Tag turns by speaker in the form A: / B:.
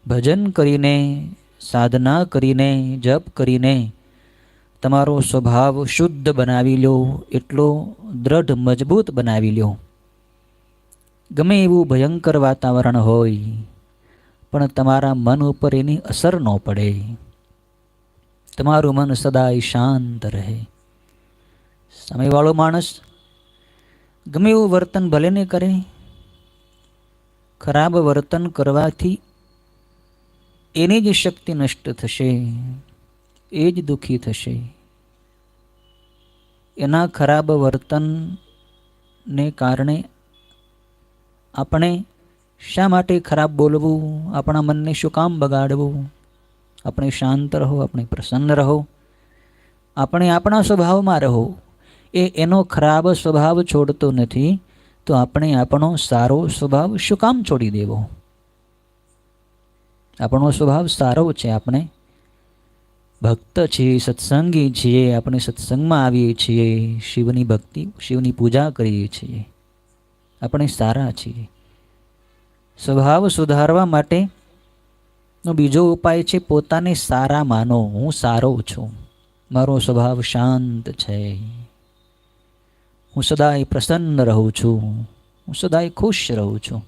A: ભજન કરીને, સાધના કરીને, જપ કરીને તમારો સ્વભાવ શુદ્ધ બનાવી લો, એટલો દ્રઢ મજબૂત બનાવી લો. ગમે એવું ભયંકર વાતાવરણ હોય પણ તમારા મન ઉપર એની અસર ન પડે. તમારું મન સદાય શાંત રહે. સામેવાળો માણસ ગમે એવું વર્તન ભલે ને કરે, ખરાબ વર્તન કરવાથી એની જ શક્તિ નષ્ટ થશે, એ જ દુઃખી થશે. એના ખરાબ વર્તનને કારણે આપણે શા માટે ખરાબ બોલવું, આપણા મનને શું કામ બગાડવું? આપણે શાંત રહો, આપણે પ્રસન્ન રહો, આપણે આપણા સ્વભાવમાં રહો. એનો ખરાબ સ્વભાવ છોડતો નથી, તો આપણે આપણો સારો સ્વભાવ શું કામ છોડી દેવો? આપણો સ્વભાવ સારો છે, આપણે ભક્ત છીએ, સત્સંગી છીએ, આપણે સત્સંગમાં આવીએ છીએ, શિવની ભક્તિ, શિવની પૂજા કરીએ છીએ, આપણે સારા છીએ. સ્વભાવ સુધારવા માટેનો બીજો ઉપાય છે પોતાને સારા માનો. હું સારો છું, મારો સ્વભાવ શાંત છે, હું સદાય પ્રસન્ન રહું છું, હું સદાય ખુશ રહું છું.